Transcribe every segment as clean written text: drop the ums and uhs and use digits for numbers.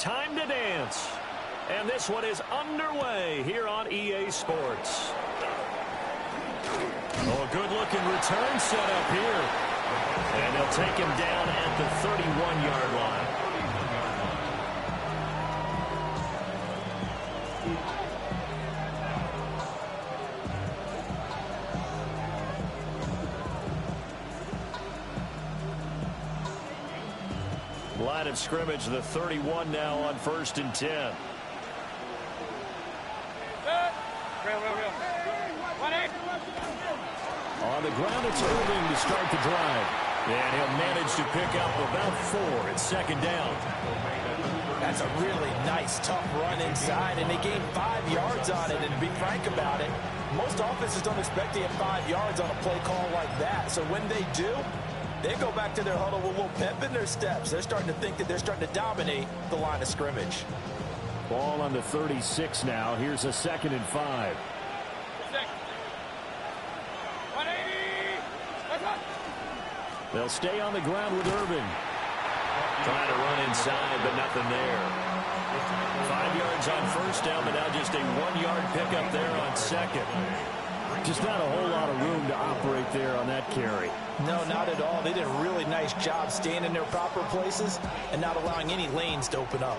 time to dance. And this one is underway here on EA Sports. Oh, a good-looking return set up here. And they'll take him down at the 31-yard line. Line of scrimmage, the 31 now on 1st and 10. On the ground, it's Irving to start the drive. And he'll manage to pick up about 4 at 2nd down. That's a really nice, tough run inside, and they gained 5 yards on it. And to be frank about it, most offenses don't expect to get 5 yards on a play call like that. So when they do, they go back to their huddle with a little pep in their steps. They're starting to think that they're starting to dominate the line of scrimmage. Ball on the 36 now. Here's a 2nd and 5. They'll stay on the ground with Irving. Trying to run inside, but nothing there. 5 yards on 1st down, but now just a 1-yard pickup there on 2nd. Just not a whole lot of room to operate there on that carry. No, not at all. They did a really nice job staying in their proper places and not allowing any lanes to open up.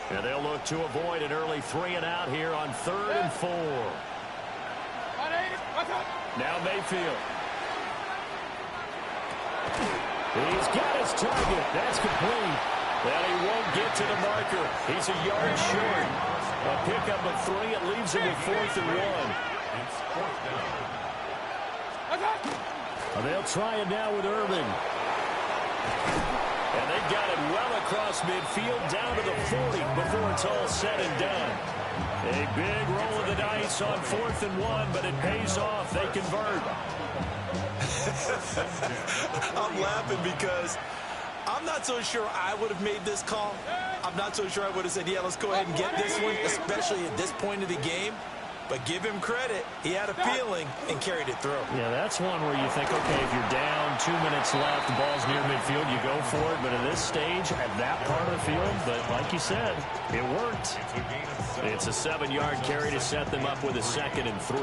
And they'll look to avoid an early 3 and out here on 3rd and 4. Now Mayfield. He's got his target. That's complete. And he won't get to the marker. He's a yard short. A pickup of 3. It leaves him with 4th and 1. They'll try it now with Irving. And they've got it well across midfield down to the 40 before it's all said and done. A big roll of the dice on 4th and 1, but it pays off. They convert. I'm laughing because I'm not so sure I would have made this call. I'm not so sure I would have said, yeah, let's go ahead and get this one, especially at this point of the game. But give him credit. He had a feeling and carried it through. Yeah, that's one where you think, okay, if you're down, 2 minutes left, the ball's near midfield, you go for it. But at this stage, at that part of the field, but like you said, it worked. It's a 7-yard carry to set them up with a 2nd and 3.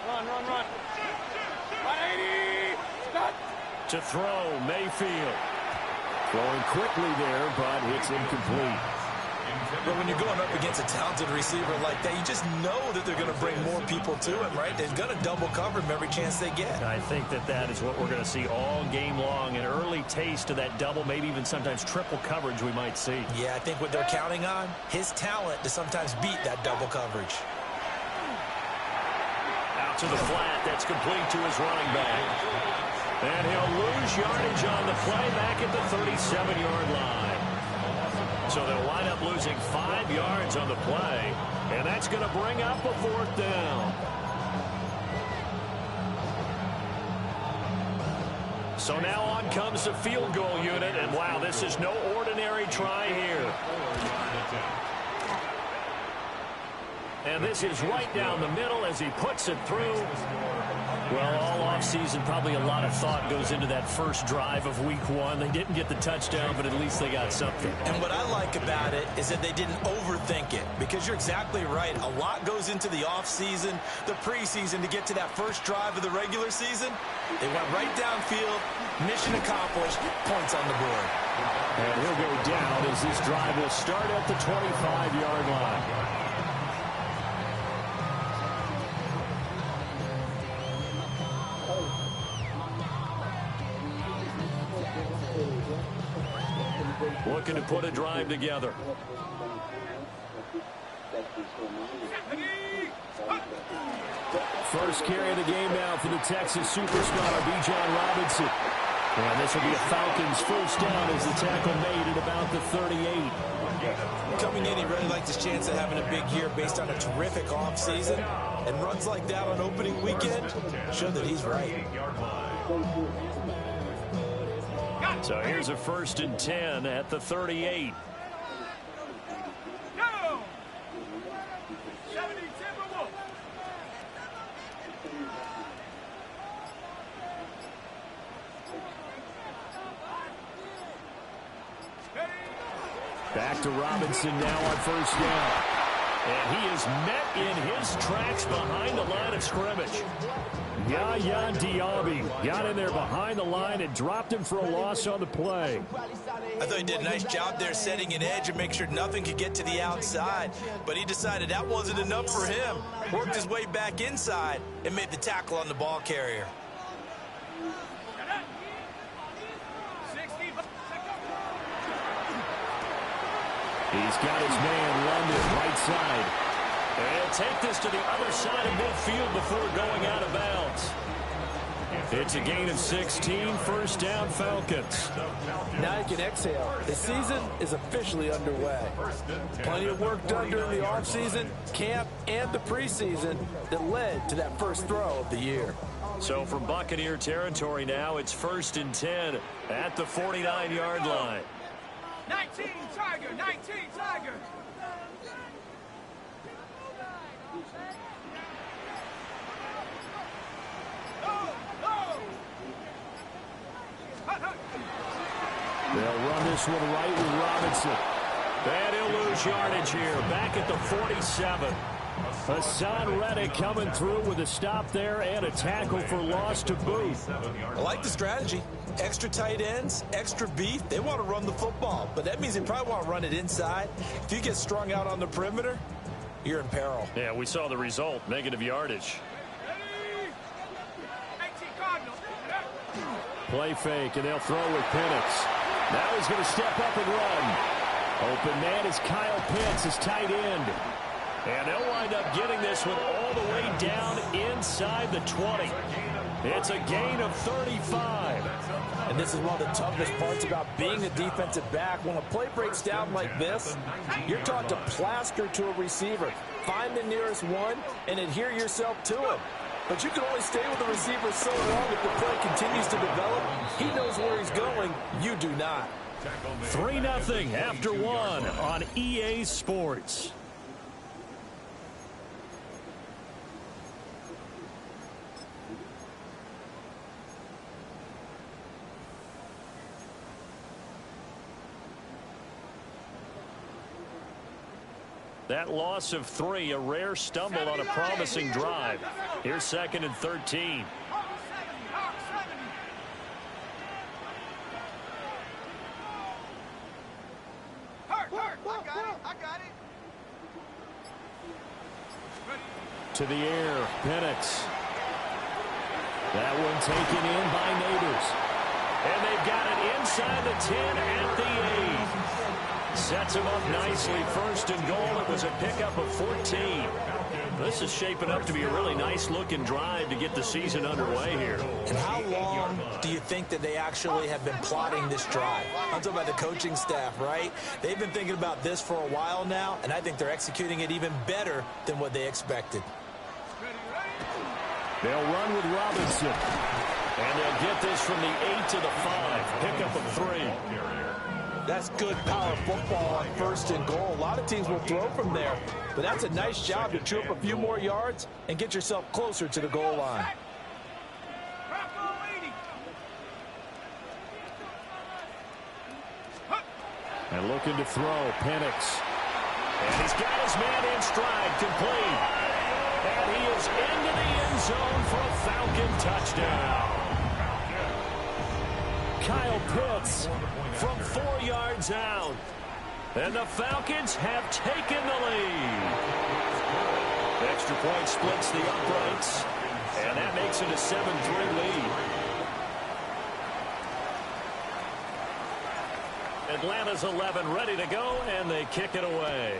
Run. To throw, Mayfield. Throwing quickly there, but it's incomplete. But when you're going up against a talented receiver like that, you just know that they're going to bring more people to him, right? They're going to double cover him every chance they get. I think that is what we're going to see all game long. An early taste of that double, maybe even sometimes triple coverage we might see. Yeah, I think what they're counting on, his talent to sometimes beat that double coverage. Out to the flat. That's complete to his running back. And he'll lose yardage on the play back at the 37-yard line. So they'll wind up losing 5 yards on the play. And that's going to bring up a 4th down. So now on comes the field goal unit. And wow, this is no ordinary try here. And this is right down the middle as he puts it through. Well, all offseason, probably a lot of thought goes into that first drive of week 1. They didn't get the touchdown, but at least they got something. And what I like about it is that they didn't overthink it, because you're exactly right. A lot goes into the offseason, the preseason to get to that first drive of the regular season. They went right downfield, mission accomplished, points on the board. And he'll go down as this drive will start at the 25-yard line. Looking to put a drive together. First carry of the game now for the Texas superstar, Bijan Robinson. And this will be a Falcons first down as the tackle made at about the 38. Coming in, he really likes his chance of having a big year based on a terrific offseason. And runs like that on opening weekend show that he's right. So here's a 1st and 10 at the 38. Go! 7 Back to Robinson now on first down. And he is met in his tracks behind the line of scrimmage. Yaya Diaby got in there behind the line and dropped him for a loss on the play. I thought he did a nice job there setting an edge and make sure nothing could get to the outside. But he decided that wasn't enough for him. Worked his way back inside and made the tackle on the ball carrier. He's got his man London right side. And take this to the other side of midfield before going out of bounds. It's a gain of 16, first down Falcons. Now you can exhale. The season is officially underway. Plenty of work done during the offseason, camp, and the preseason that led to that first throw of the year. So from Buccaneer territory now, it's 1st and 10 at the 49-yard line. 19 Tiger, 19 Tiger. They'll run this one right with Robinson. And he'll lose yardage here. Back at the 47. Hassan Reddick coming through with a stop there and a tackle for loss to boot. I like the strategy. Extra tight ends, extra beef. They want to run the football, but that means they probably want to run it inside. If you get strung out on the perimeter, you're in peril. Yeah, we saw the result. Negative yardage. Play fake, and they'll throw with Penix. Now he's going to step up and run. Open man is Kyle Pitts, his tight end. And they'll wind up getting this one all the way down inside the 20. It's a gain of 35. And this is one of the toughest parts about being a defensive back. When a play breaks down like this, you're taught to plaster to a receiver. Find the nearest one and adhere yourself to him. But you can only stay with the receiver so long if the play continues to develop. He knows where he's going. You do not. 3-0 after one on EA Sports. That loss of 3, a rare stumble on a promising drive. Here's 2nd and 13. To the air, Penix. That one taken in by Neighbors. And they've got it inside the 10 at the 8. Sets him up nicely. 1st and goal. It was a pickup of 14. This is shaping up to be a really nice-looking drive to get the season underway here. And how long do you think that they actually have been plotting this drive? I'm talking about the coaching staff, right? They've been thinking about this for a while now, and I think they're executing it even better than what they expected. They'll run with Robinson. And they'll get this from the 8 to the 5. Pickup of 3. That's good power football on 1st and goal. A lot of teams will throw from there, but that's a nice job to chew up a few more yards and get yourself closer to the goal line. And looking to throw, Penix. And he's got his man in stride, complete. And he is into the end zone for a Falcon touchdown. Kyle Pitts from 4 yards out. And the Falcons have taken the lead. Extra point splits the uprights. And that makes it a 7-3 lead. Atlanta's 11 ready to go, and they kick it away.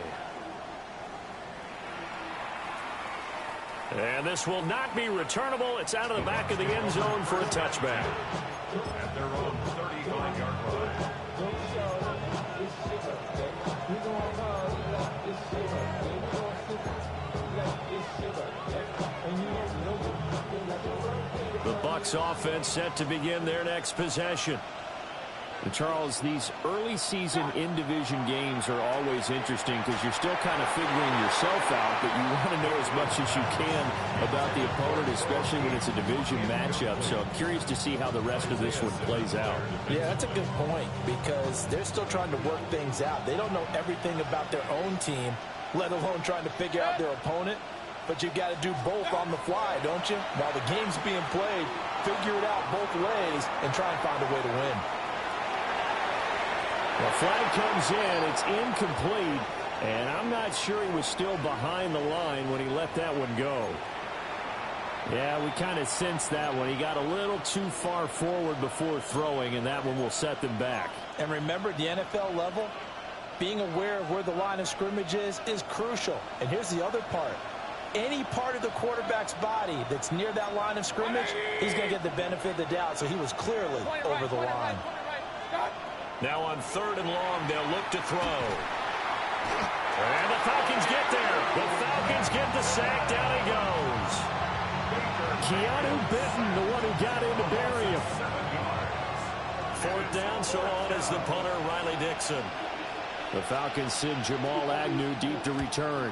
And this will not be returnable. It's out of the back of the end zone for a touchback. At their own 35-yard line. The Bucs offense set to begin their next possession. Charles, these early season in-division games are always interesting because you're still kind of figuring yourself out, but you want to know as much as you can about the opponent, especially when it's a division matchup. So I'm curious to see how the rest of this one plays out. Yeah, that's a good point because they're still trying to work things out. They don't know everything about their own team, let alone trying to figure out their opponent. But you've got to do both on the fly, don't you? While the game's being played, figure it out both ways and try and find a way to win. The flag comes in. It's incomplete. And I'm not sure he was still behind the line when he let that one go. Yeah, we kind of sensed that one. He got a little too far forward before throwing, and that one will set them back. And remember, at the NFL level, being aware of where the line of scrimmage is crucial. And here's the other part. Any part of the quarterback's body that's near that line of scrimmage, he's going to get the benefit of the doubt. So he was clearly over the line. Now on 3rd and long, they'll look to throw. And the Falcons get there. The Falcons get the sack. Down he goes. Keanu Benton, the one who got in to bury him. 4th down, so on is the punter, Riley Dixon. The Falcons send Jamal Agnew deep to return.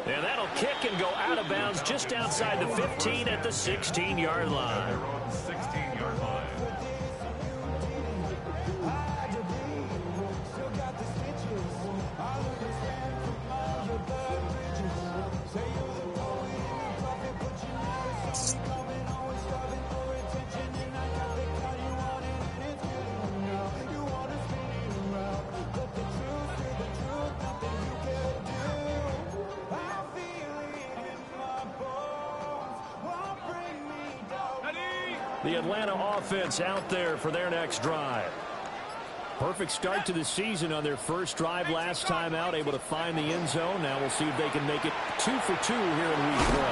And that'll kick and go out of bounds just outside the 15 at the 16-yard line. 16-yard line. The Atlanta offense out there for their next drive. Perfect start to the season on their first drive last time out, able to find the end zone. Now we'll see if they can make it 2 for 2 here in week 1.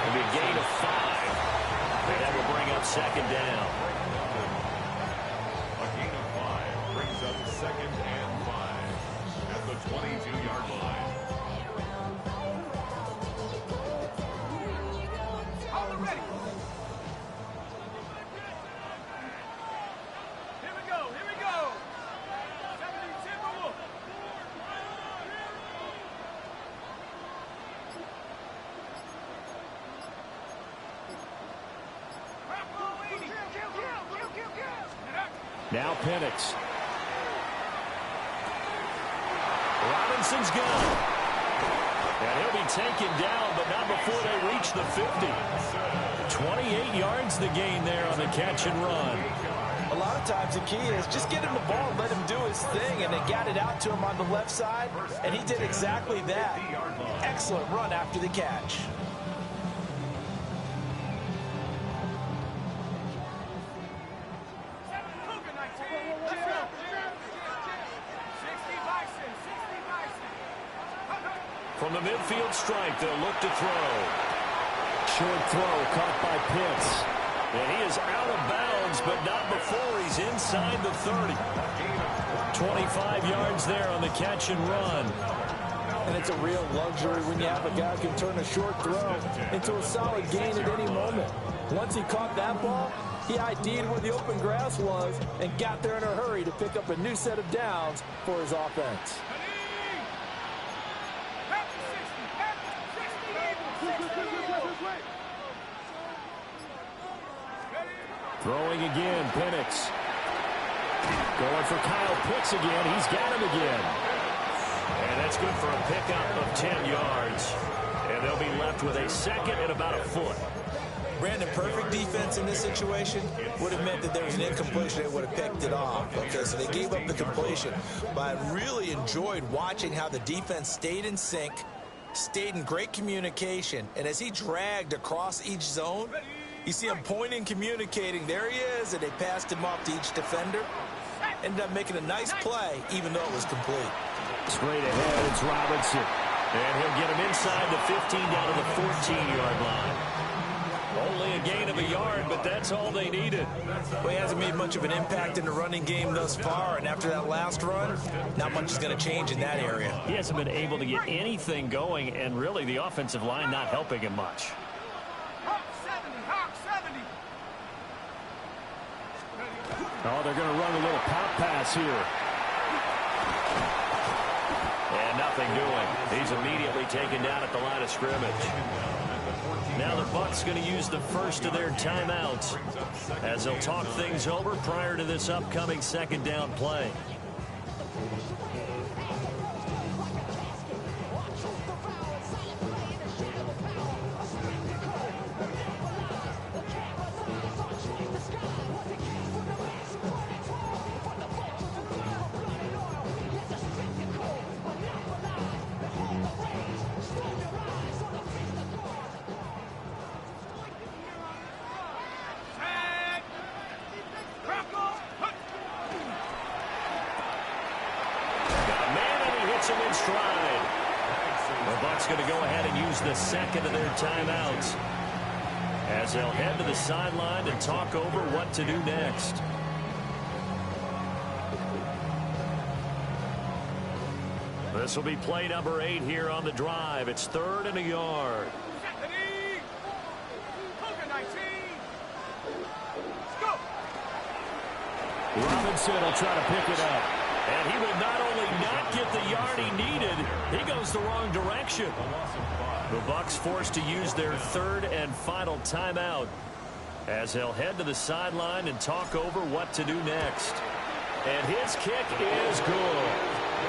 It'll be a gain of 5. And that will bring up 2nd down. A gain of 5 brings up 2nd and 5 at the 22-yard line. All ready. Here we go. 70 Timberwolf. Now Penix. Robinson's gone. And he'll be taken down, but not before they reach the 50. 28 yards the gain there on the catch and run. A lot of times the key is just get him the ball, let him do his thing, and they got it out to him on the left side, and he did exactly that. Excellent run after the catch. From the midfield strike, they'll look to throw. Short throw caught by Pitts. And he is out of bounds, but not before he's inside the 30. 25 yards there on the catch and run. And it's a real luxury when you have a guy who can turn a short throw into a solid gain at any moment. Once he caught that ball, he ID'd where the open grass was and got there in a hurry to pick up a new set of downs for his offense. Throwing again, Penix. Going for Kyle Pitts again. He's got him again. And that's good for a pickup of 10 yards. And they'll be left with a second and about a foot. Brandon, perfect defense in this situation would have meant that there was an incompletion. They would have picked it off. Okay, so they gave up the completion. But I really enjoyed watching how the defense stayed in sync, stayed in great communication. And as he dragged across each zone, you see him pointing, communicating. There he is, and they passed him off to each defender. Ended up making a nice play, even though it was complete. Straight ahead, it's Robinson. And he'll get him inside the 15 down to the 14-yard line. Only a gain of a yard, but that's all they needed. Well, he hasn't made much of an impact in the running game thus far, and after that last run, not much is going to change in that area. He hasn't been able to get anything going, and really the offensive line not helping him much. Hawk 70, Hawk Oh, they're going to run a little pop pass here. And nothing doing. He's immediately taken down at the line of scrimmage. Now the Bucs going to use the first of their timeouts as they'll talk things over prior to this upcoming second down play. Him in stride. The Bucs going to go ahead and use the second of their timeouts as they'll head to the sideline and talk over what to do next. This will be play number 8 here on the drive. It's 3rd and a yard. Robinson will try to pick it up. And he will not only not get the yard he needed, he goes the wrong direction. The Bucs forced to use their 3rd and final timeout as they'll head to the sideline and talk over what to do next. And his kick is good.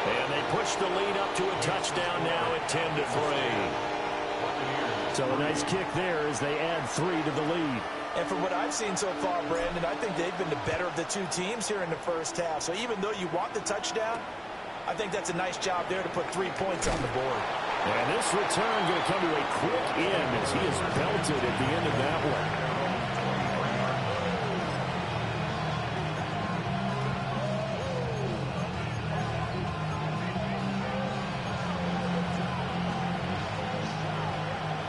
And they push the lead up to a touchdown now at 10-3. So a nice kick there as they add 3 to the lead. And from what I've seen so far, Brandon, I think they've been the better of the two teams here in the first half. So even though you want the touchdown, I think that's a nice job there to put 3 points on the board. And this return going to come to a quick end as he is belted at the end of that one.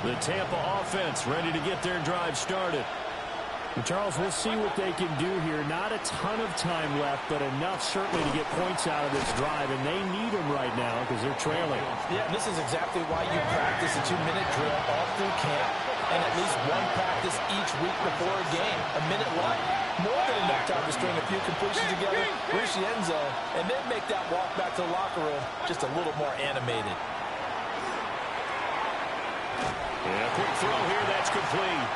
The Tampa offense ready to get their drive started. Charles, we'll see what they can do here. Not a ton of time left, but enough certainly to get points out of this drive, and they need them right now because they're trailing. Yeah, this is exactly why you practice a 2-minute drill all through camp and at least one practice each week before a game. A minute left, more than enough time to string a few completions together, reach the end zone, and then make that walk back to the locker room just a little more animated. And a quick throw here, that's complete.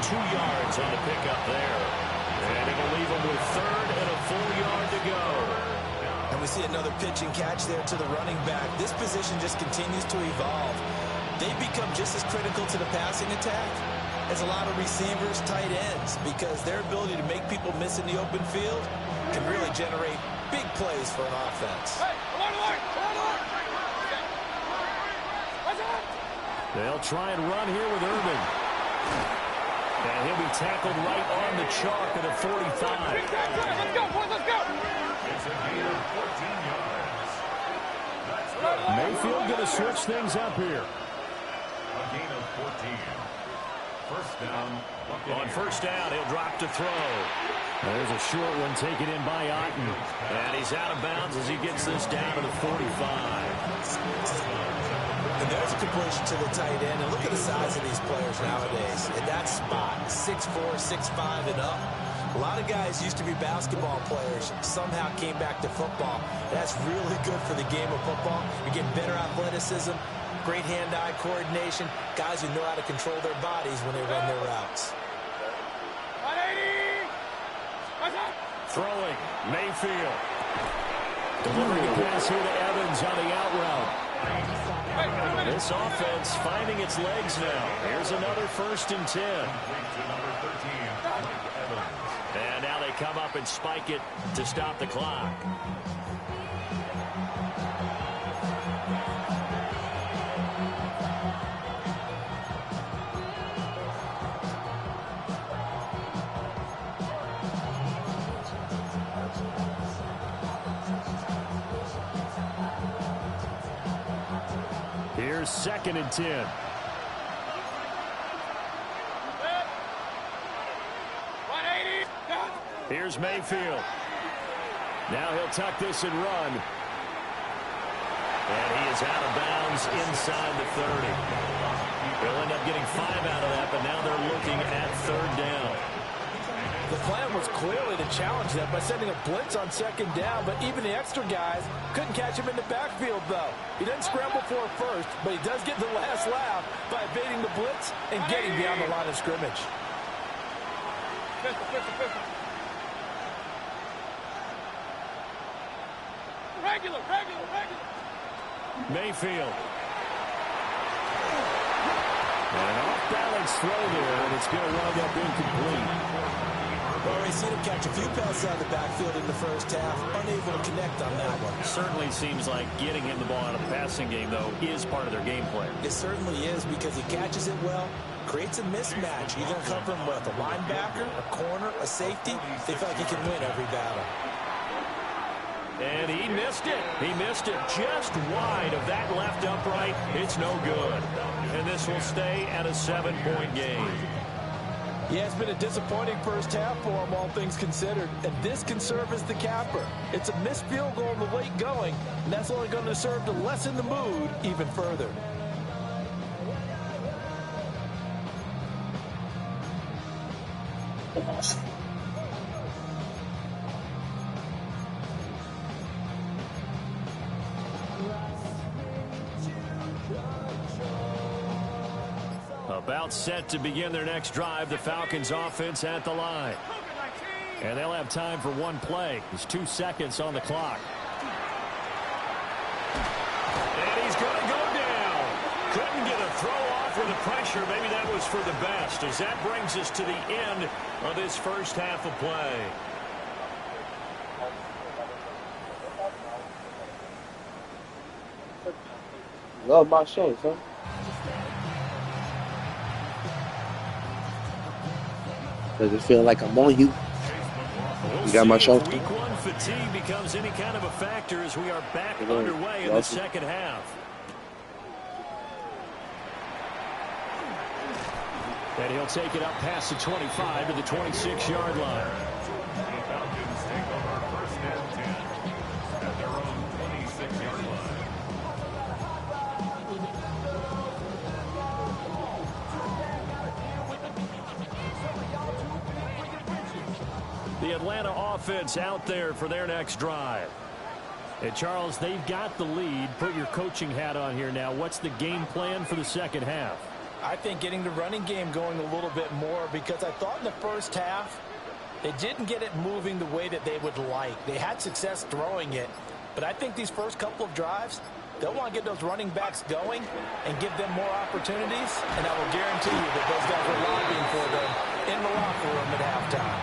2 yards on the pickup there. And it'll leave them with 3rd and a full yard to go. And we see another pitch and catch there to the running back. This position just continues to evolve. They've become just as critical to the passing attack as a lot of receivers, tight ends, because their ability to make people miss in the open field can really generate big plays for an offense. They'll try and run here with Irvin. And he'll be tackled right on the chalk at a 45. Let's go, boys, let's go. It's a gain of 14 yards. Mayfield going to switch things up here. A gain of 14. First down. On first down, he'll drop to throw. There's a short one taken in by Otten. And he's out of bounds as he gets this down to the 45. And there's a completion to the tight end. And look at the size of these players nowadays. In that spot, 6'4", 6'5", and up. A lot of guys used to be basketball players, somehow came back to football. That's really good for the game of football. You get better athleticism, great hand-eye coordination, guys who know how to control their bodies when they run their routes. 180. Throwing, Mayfield. Delivering a pass here to Evans on the out route. This offense finding its legs now. Here's another 1st and 10. And now they come up and spike it to stop the clock. Here's 2nd and 10. Here's Mayfield. Now he'll tuck this and run. And he is out of bounds inside the 30. They'll end up getting 5 out of that, but now they're looking at 3rd down. The plan was clearly to challenge them by sending a blitz on second down, but even the extra guys couldn't catch him in the backfield, though. He doesn't scramble for a first, but he does get the last laugh by evading the blitz and getting beyond the line of scrimmage. Pistol. Regular. Mayfield. And an off-balance throw there, and it's going to wind up incomplete. Well, we've seen him catch a few passes out of the backfield in the first half, unable to connect on that one. Certainly seems like getting him the ball out of the passing game, though, is part of their game plan. It certainly is, because he catches it well, creates a mismatch, either covering with a linebacker, a corner, a safety. They feel like he can win every battle. And he missed it. He missed it just wide of that left upright. It's no good. And this will stay at a 7-point game. Yeah, it's been a disappointing first half for him, all things considered. And this can serve as the capper. It's a missed field goal in the late going, and that's only going to serve to lessen the mood even further. About set to begin their next drive, the Falcons offense at the line. And they'll have time for one play. There's 2 seconds on the clock. And he's going to go down. Couldn't get a throw off with the pressure. Maybe that was for the best, as that brings us to the end of this first half of play. Love my shades, huh? Does it feel like I'm on you? You got my show? Week 1 fatigue becomes any kind of a factor as we are back underway in the second half. And he'll take it up past the 25 to the 26-yard line. The Falcons take over first and 10 at their own 26-yard line. The Atlanta offense out there for their next drive. And Charles, they've got the lead. Put your coaching hat on here now. What's the game plan for the second half? I think getting the running game going a little bit more, because I thought in the first half they didn't get it moving the way that they would like. They had success throwing it, but I think these first couple of drives, they'll want to get those running backs going and give them more opportunities, and I will guarantee you that those guys are lobbying for them in the locker room at halftime.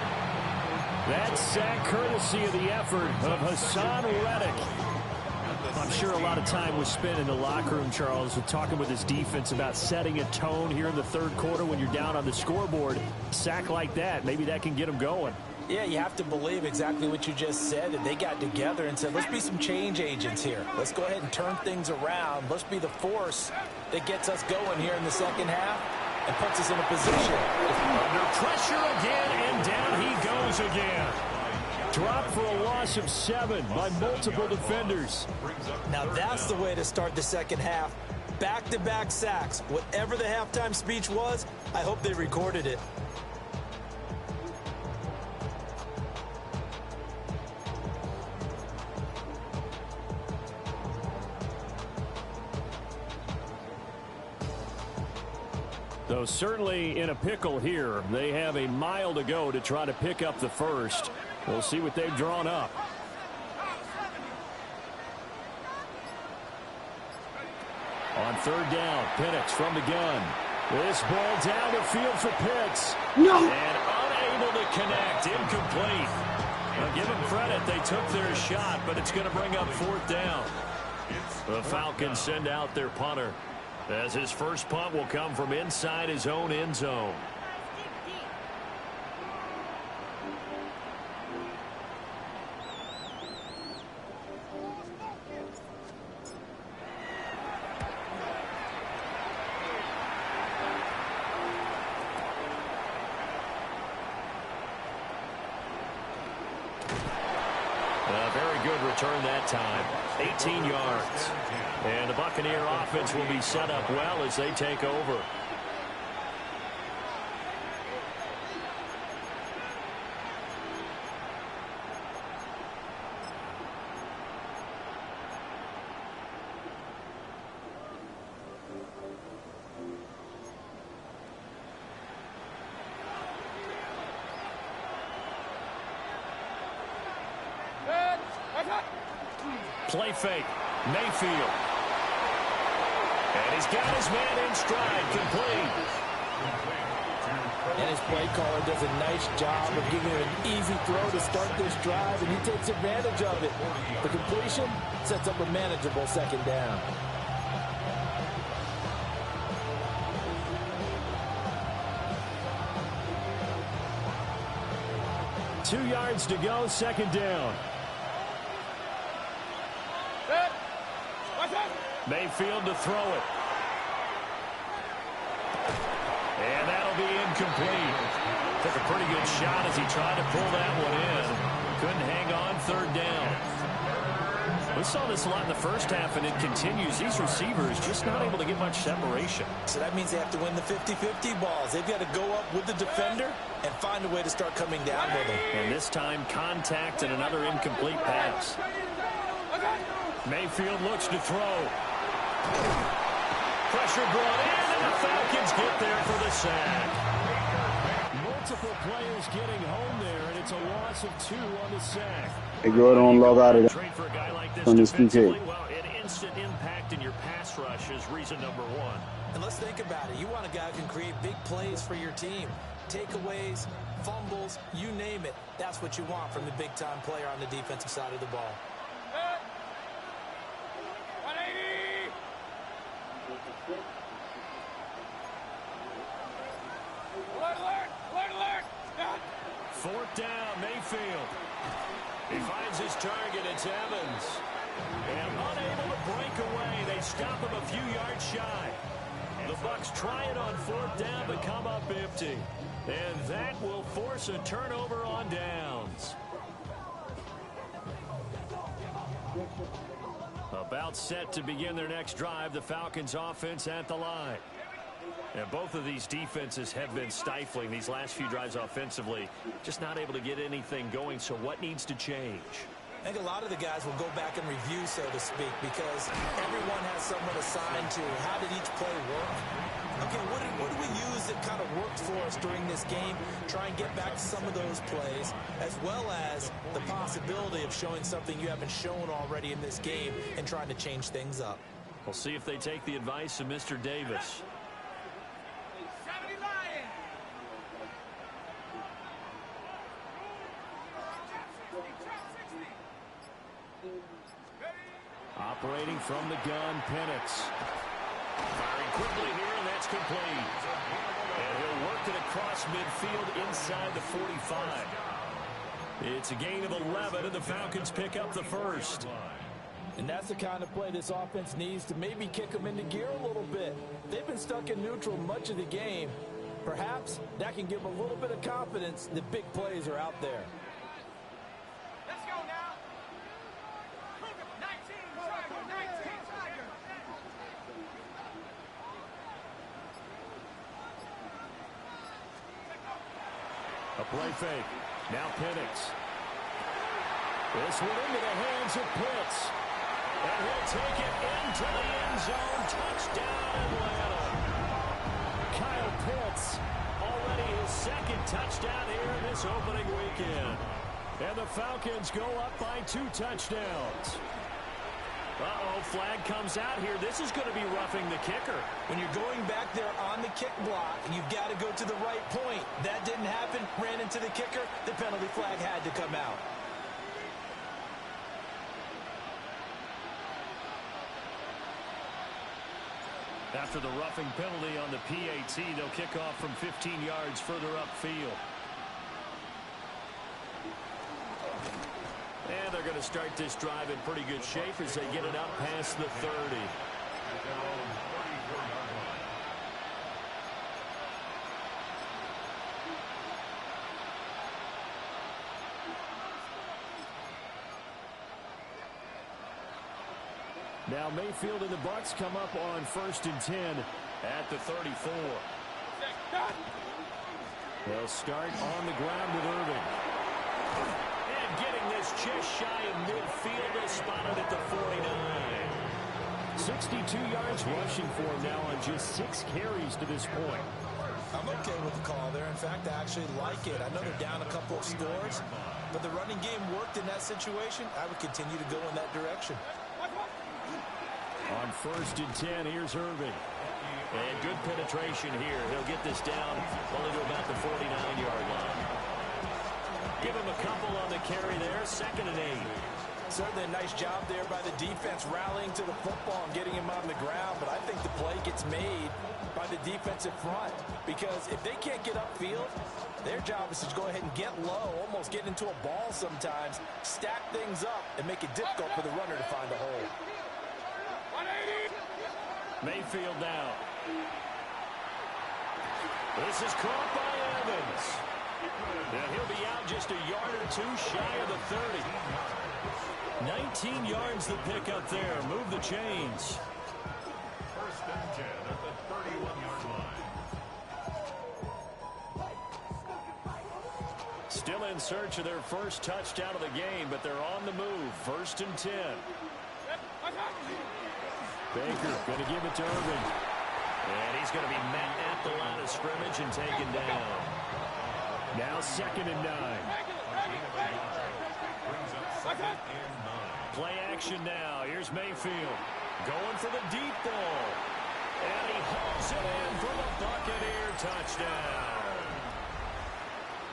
That sack courtesy of the effort of Hassan Reddick. I'm sure a lot of time was spent in the locker room, Charles, with talking with his defense about setting a tone here in the third quarter when you're down on the scoreboard. A sack like that, maybe that can get them going. Yeah, you have to believe exactly what you just said, that they got together and said, let's be some change agents here. Let's go ahead and turn things around. Let's be the force that gets us going here in the second half and puts us in a position. Under pressure again, and down he goes again. Dropped for a loss of 7 by multiple defenders. Now that's the way to start the second half. Back-to-back sacks. Whatever the halftime speech was, I hope they recorded it. So certainly in a pickle here. They have a mile to go to try to pick up the first. We'll see what they've drawn up. On third down, Penix from the gun. This ball down the field for Pitts. No. And unable to connect. Incomplete. Now give them credit. They took their shot, but it's going to bring up fourth down. The Falcons send out their punter, as his first punt will come from inside his own end zone. A very good return that time. 18 yards. And the Buccaneer offense will be set up well as they take over. Play fake. Mayfield. And he's got his man in stride. Complete. And his play caller does a nice job of giving him an easy throw to start this drive, and he takes advantage of it. The completion sets up a manageable second down. Two yards to go, second down. Mayfield to throw it. And that'll be incomplete. Took a pretty good shot as he tried to pull that one in. Couldn't hang on, third down. We saw this a lot in the first half, and it continues. These receivers just not able to get much separation. So that means they have to win the 50-50 balls. They've got to go up with the defender and find a way to start coming down with him. And this time, contact and another incomplete pass. Mayfield looks to throw. Pressure brought in, and the Falcons get there for the sack. Multiple players getting home there, and it's a loss of 2 on the sack. Hey, girl, don't log out of that. Trade for a guy like this On this defensively, PK. well, an instant impact in your pass rush is reason number 1. And let's think about it. You want a guy who can create big plays for your team. Takeaways, fumbles, you name it. That's what you want from the big-time player on the defensive side of the ball. Fourth down, Mayfield. He finds his target. It's Evans. And unable to break away. They stop him a few yards shy. The Bucs try it on fourth down, but come up empty. And that will force a turnover on downs. About set to begin their next drive, the Falcons offense at the line. And both of these defenses have been stifling these last few drives offensively. Just not able to get anything going, so what needs to change? I think a lot of the guys will go back and review, so to speak, because everyone has someone assigned to how did each play work. Okay, what do we use that kind of worked for us during this game? Try and get back to some of those plays, as well as the possibility of showing something you haven't shown already in this game and trying to change things up. We'll see if they take the advice of Mr. Davis. Operating from the gun, Penix. Firing quickly here, and that's complete. And he'll work it across midfield inside the 45. It's a gain of 11, and the Falcons pick up the first. And that's the kind of play this offense needs to maybe kick them into gear a little bit. They've been stuck in neutral much of the game. Perhaps that can give them a little bit of confidence that big plays are out there. Let's go now. 19, Tiger, 19, Tiger. A play fake. Now Penix. This one into the hands of Pitts. And he'll take it into the end zone. Touchdown, Atlanta. Kyle Pitts. Already his second touchdown here in this opening weekend. And the Falcons go up by 2 touchdowns. Uh-oh, flag comes out here. This is going to be roughing the kicker. When you're going back there on the kick block, you've got to go to the right point. That didn't happen. Ran into the kicker. The penalty flag had to come out. After the roughing penalty on the PAT, they'll kick off from 15 yards further upfield. And they're going to start this drive in pretty good shape as they get it up past the 30. Now Mayfield and the Bucs come up on 1st and 10 At the 34. They'll start on the ground with Irving. And getting this just shy of midfield, is spotted at the 49. 62 yards rushing for him now on just 6 carries to this point. I'm okay with the call there. In fact, I actually like it. I know they're down a couple of scores, but the running game worked in that situation. I would continue to go in that direction. On 1st and 10, here's Irving. And good penetration here. He'll get this down only to about the 49-yard line. Give him a couple on the carry there. 2nd and 8. Certainly a nice job there by the defense rallying to the football and getting him on the ground, but I think the play gets made by the defensive front because if they can't get upfield, their job is to go ahead and get low, almost get into a ball sometimes, stack things up, and make it difficult for the runner to find a hole. Mayfield now. This is caught by Evans. Now he'll be out just a yard or two shy of the 30. 19 yards the pickup there. Move the chains. 1st and 10 at the 31-yard line. Still in search of their first touchdown of the game, but they're on the move. 1st and 10. Baker going to give it to Irving. And he's going to be met at the line of scrimmage and taken down. Now 2nd and 9. Brings up 2nd and 9. Play action now. Here's Mayfield going for the deep ball. And he hauls it in for the Buccaneer touchdown.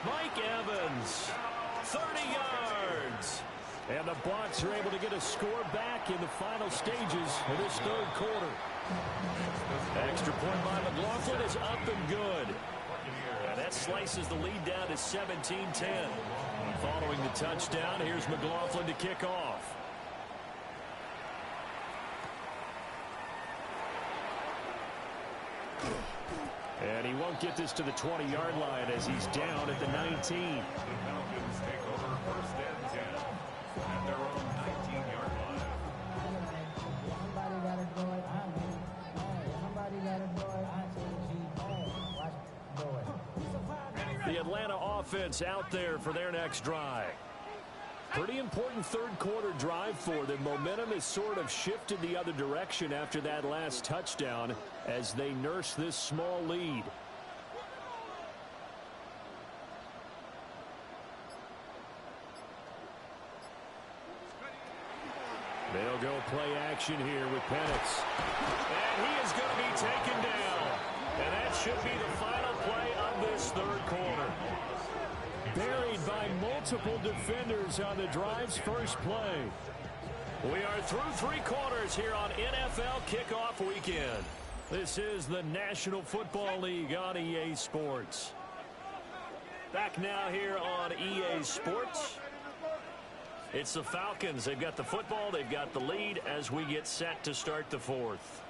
Mike Evans, 30 yards. And the Bucs are able to get a score back in the final stages of this 3rd quarter. Extra point by McLaughlin is up and good. And that slices the lead down to 17-10. Following the touchdown, here's McLaughlin to kick off. And he won't get this to the 20-yard line as he's down at the 19. The Falcons take over 1st and 10 at their own 19-yard line. The Atlanta offense out there for their next drive. Pretty important 3rd quarter drive for them. Momentum has sort of shifted the other direction after that last touchdown as they nurse this small lead. They'll go play action here with Penix. And he is going to be taken down. And that should be the final play of this 3rd quarter. Buried by multiple defenders on the drive's first play. We are through 3 quarters here on NFL Kickoff Weekend. This is the National Football League on EA Sports. Back now here on EA Sports. It's the Falcons. They've got the football. They've got the lead as we get set to start the 4th.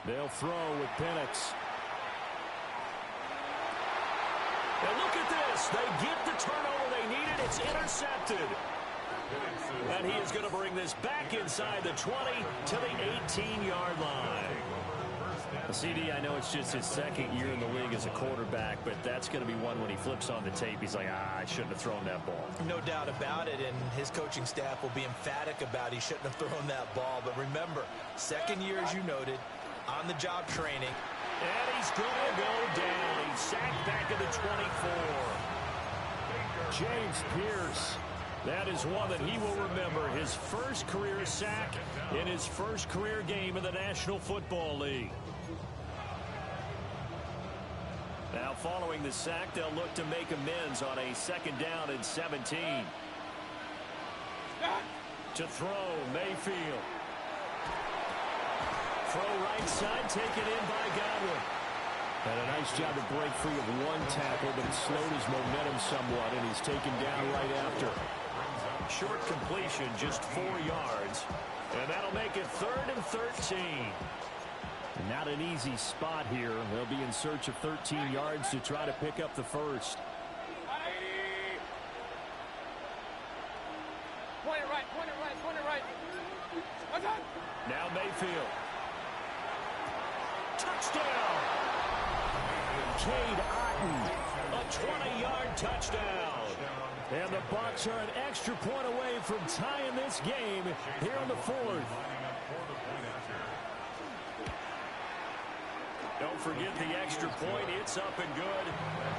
They'll throw with Penix. And look at this. They get the turnover they needed. It's intercepted. And he is going to bring this back inside the 20 to the 18-yard line. CD, I know it's just his 2nd year in the league as a quarterback, but that's going to be one when he flips on the tape. He's like, I shouldn't have thrown that ball. No doubt about it, and his coaching staff will be emphatic about he shouldn't have thrown that ball. But remember, 2nd year, as you noted, on-the-job training. And he's going to go down. He's sacked back at the 24. James Pierce. That is one that he will remember. His first career sack in his first career game in the National Football League. Now following the sack, they'll look to make amends on a 2nd down and 17. To throw, Mayfield. Throw right side, taken in by Godwin. And a nice job to break free of one tackle, but it slowed his momentum somewhat, and he's taken down right after. Short completion, just 4 yards. And that'll make it 3rd and 13. And not an easy spot here. They'll be in search of 13 yards to try to pick up the first. Point it right, point it right, point it right. Now Mayfield. touchdown. Cade Otton, a 20-yard touchdown. And the Bucs are an extra point away from tying this game here in the fourth. Don't forget the extra point. It's up and good.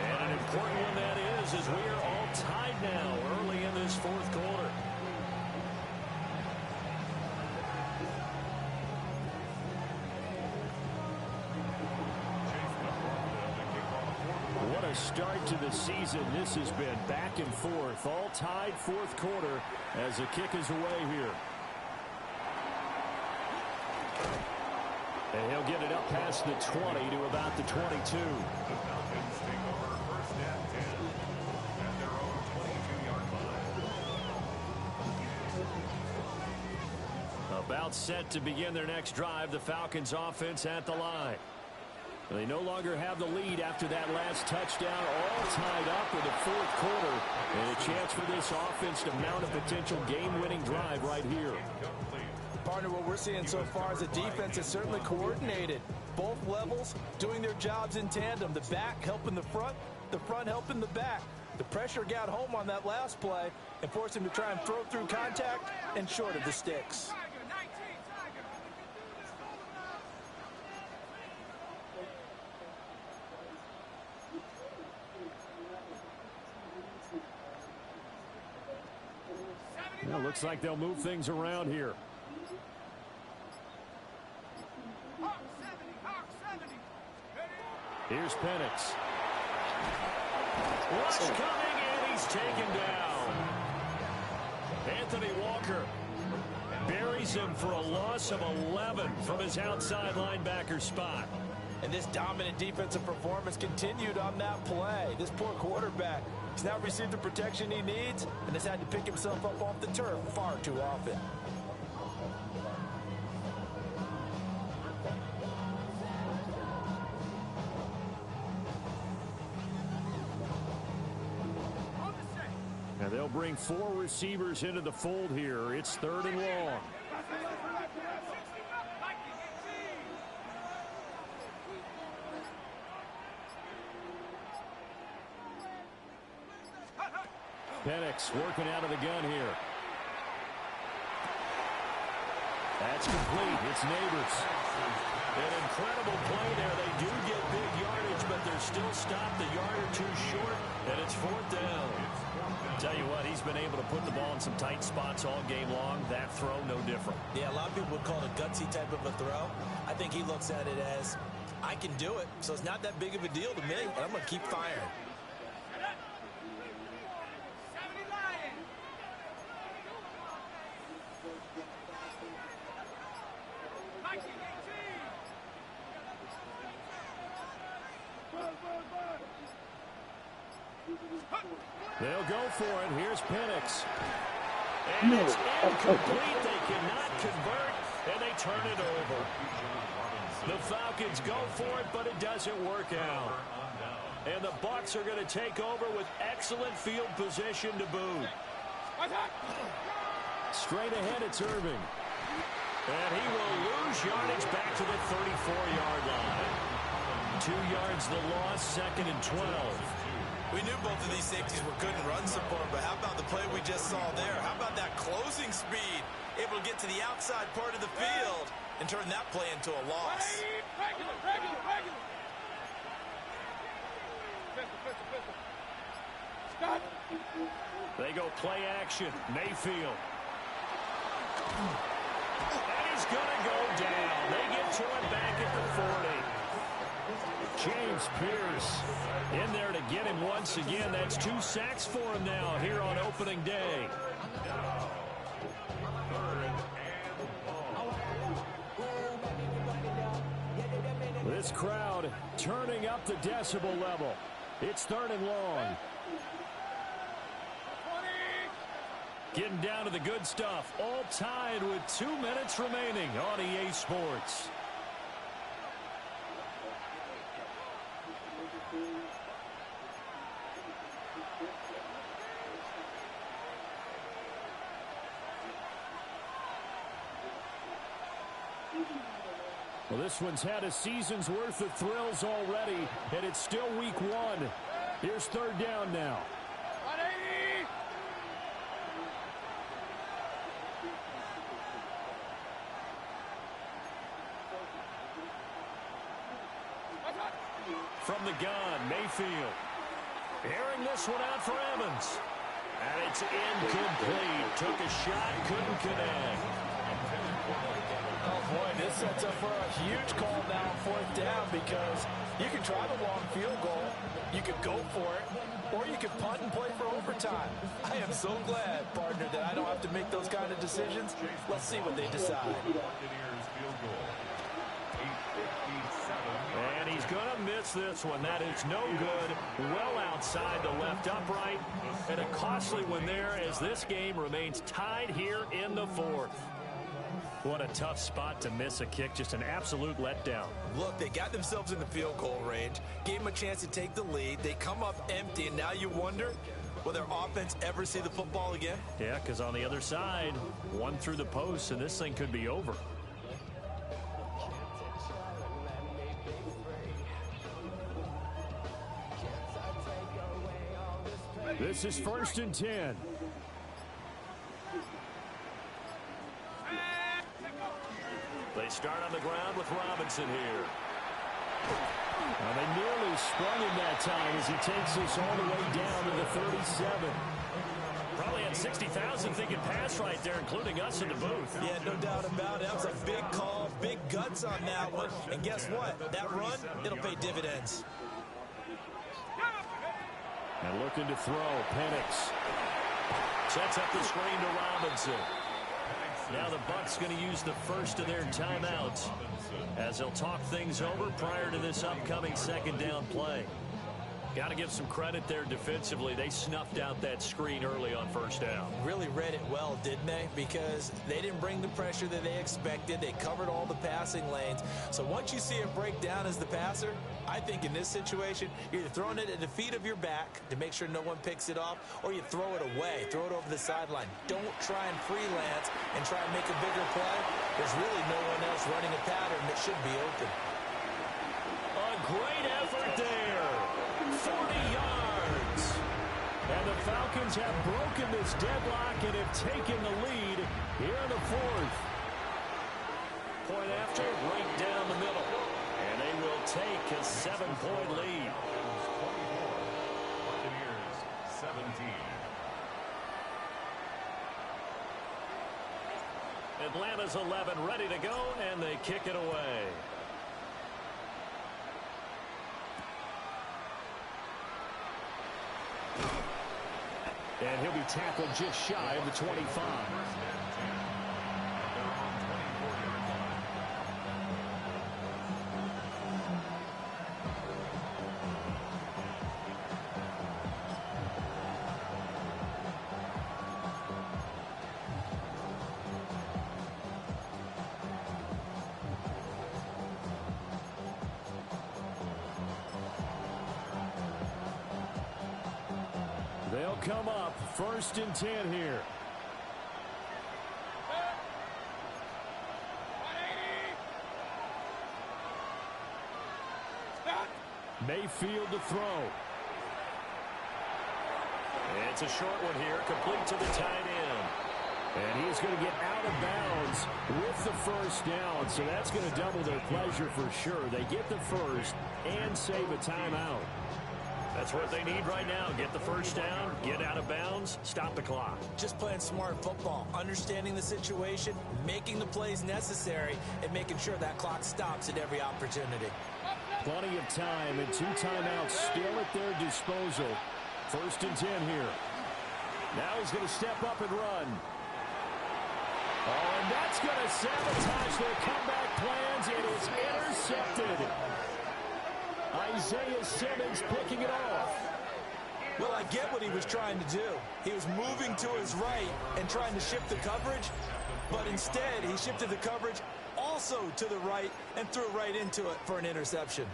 And an important one that is, as we are all tied now early in this fourth quarter. What a start to the season this has been. Back and forth, all tied fourth quarter as the kick is away here. And he'll get it up past the 20 to about the 22. The Falcons take over first and 10 at their own 22-yard line. About set to begin their next drive, the Falcons offense at the line. They no longer have the lead after that last touchdown, all tied up in the fourth quarter. And a chance for this offense to mount a potential game-winning drive right here. Partner, what we're seeing so far is the defense is certainly coordinated. Both levels doing their jobs in tandem. The back helping the front helping the back. The pressure got home on that last play and forced him to try and throw through contact and short of the sticks. Well, looks like they'll move things around here. Here's Penix. Rush coming, and he's taken down. Anthony Walker buries him for a loss of 11 from his outside linebacker spot. And this dominant defensive performance continued on that play. This poor quarterback, he's now received the protection he needs and has had to pick himself up off the turf far too often. And they'll bring 4 receivers into the fold here. It's 3rd and long. Penix working out of the gun here. That's complete. It's Neighbors. An incredible play there. They do get big yardage, but they're still stopped a yard or two short, and it's 4th down. Tell you what, he's been able to put the ball in some tight spots all game long. That throw, no different. Yeah, a lot of people would call it a gutsy type of a throw. I think he looks at it as, I can do it, so it's not that big of a deal to me, and I'm going to keep firing. They'll go for it. Here's Penix. And it's incomplete. They cannot convert, and they turn it over. The Falcons go for it, but it doesn't work out. And the Bucs are going to take over with excellent field position to boot. Straight ahead, it's Irving. And he will lose yardage back to the 34-yard line. 2 yards the loss, 2nd and 12. We knew both of these safeties were good in run support, but how about the play we just saw there? How about that closing speed? Able to get to the outside part of the field and turn that play into a loss. They go play action. Mayfield. And he's going to go down. They get to it back at the 40. James Pierce in there to get him once again. That's 2 sacks for him now here on opening day. This crowd turning up the decibel level. It's 3rd and long. Getting down to the good stuff. All tied with 2 minutes remaining on EA Sports. Well, this one's had a season's worth of thrills already, and it's still week 1. Here's third down now. 180! From the gun, Mayfield. Airing this one out for Evans. And it's incomplete. Took a shot, couldn't connect. Oh, boy, this sets up for a huge call now on fourth down because you can try the long field goal, you could go for it, or you could punt and play for overtime. I am so glad, partner, that I don't have to make those kind of decisions. Let's see what they decide. And he's going to miss this one. That is no good. Well outside the left upright. And a costly one there as this game remains tied here in the fourth. What a tough spot to miss a kick. Just an absolute letdown. Look, they got themselves in the field goal range, gave them a chance to take the lead. They come up empty, and now you wonder, will their offense ever see the football again? Yeah, because on the other side, one through the post, and this thing could be over. This is 1st and 10. They start on the ground with Robinson here. Now they nearly sprung him that time as he takes this all the way down to the 37. Probably had 60,000 thinking pass right there, including us in the booth. Yeah, no doubt about it. That was a big call, big guts on that one. And guess what? That run, it'll pay dividends. And looking to throw, Penix. Sets up the screen to Robinson. Now the Bucs going to use the first of their timeouts as they'll talk things over prior to this upcoming second down play. Got to give some credit there defensively. They snuffed out that screen early on first down. Really read it well, didn't they? Because they didn't bring the pressure that they expected. They covered all the passing lanes. So once you see it break down as the passer, I think in this situation, you're either throwing it at the feet of your back to make sure no one picks it off, or you throw it away, throw it over the sideline. Don't try and freelance and try and make a bigger play. There's really no one else running a pattern that should be open. A great effort there. 40 yards. And the Falcons have broken this deadlock and have taken the lead here in the fourth. Point after, right down the middle. And they will take a 7-point lead. Buccaneers 17. Atlanta's 11 ready to go, and they kick it away. And he'll be tackled just shy of the 25. They'll come up 1st and 10 here. 180! Mayfield to throw. It's a short one here, complete to the tight end. And he's going to get out of bounds with the first down, so that's going to double their pleasure for sure. They get the first and save a timeout. That's what they need right now. Get the first down, get out of bounds, stop the clock. Just playing smart football, understanding the situation, making the plays necessary, and making sure that clock stops at every opportunity. Plenty of time and 2 timeouts still at their disposal. 1st and 10 here. Now he's going to step up and run. Oh, and that's going to sabotage their comeback plans. It is intercepted. Isaiah Simmons picking it off. Well, I get what he was trying to do. He was moving to his right and trying to shift the coverage, but instead he shifted the coverage also to the right and threw right into it for an interception.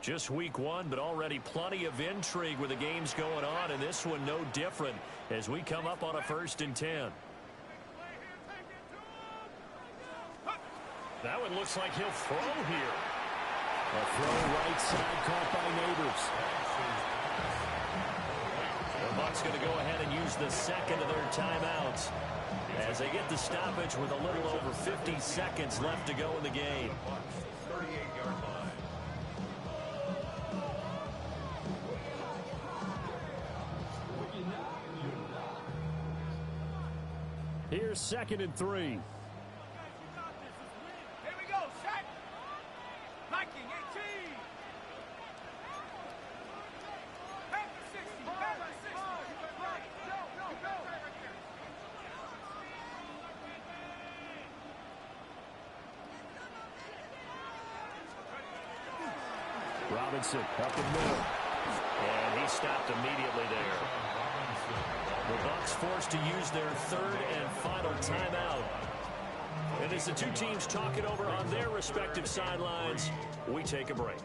Just week one, but already plenty of intrigue with the games going on, and this one no different as we come up on a 1st and 10. That one looks like he'll throw here. A throw right side caught by Neighbors. The Bucs going to go ahead and use the second of their timeouts as they get the stoppage with a little over 50 seconds left to go in the game. 38-yard line. Here's 2nd and 3. Here we go, set. Viking 18. Back to 60. Back to 60. Right. Go. Robinson up the middle. And he stopped immediately there. The Bucs forced to use their 3rd and final timeout. And as the two teams talk it over on their respective sidelines, we take a break.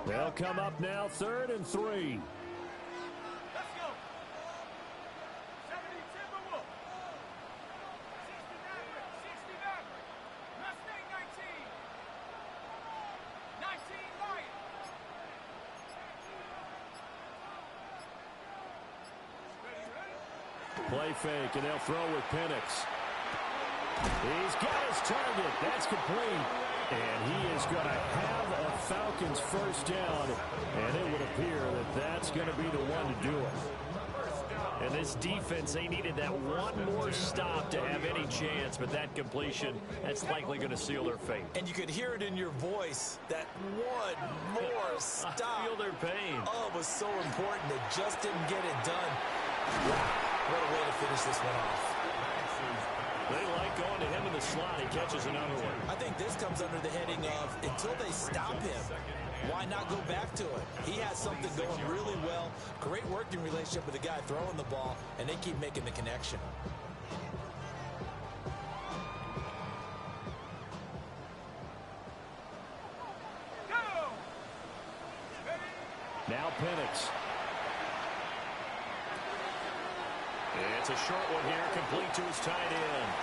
They'll come up now, 3rd and 3. Let's go. 70 Timberwolf. 60 Maverick. Mustang 19. 19 Lion. Play fake, and they'll throw with Penix. He's got his target. That's complete. And he is going to have a Falcons 1st down. And it would appear that that's going to be the one to do it. And this defense, they needed that one more stop to have any chance, but that completion, that's likely going to seal their fate. And you could hear it in your voice, that one more stop. I feel their pain. Oh, it was so important. It just didn't get it done. Wow, what a way to finish this one off. They like going to him in the slot. He catches another one. I think this comes under the heading of until they stop him, why not go back to it? He has something going really well. Great working relationship with the guy throwing the ball, and they keep making the connection. Go. Now Penix. It's a short one here, complete to his tight end.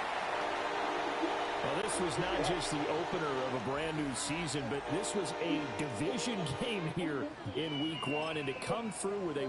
Well, this was not just the opener of a brand new season, but this was a division game here in week one, and to come through with a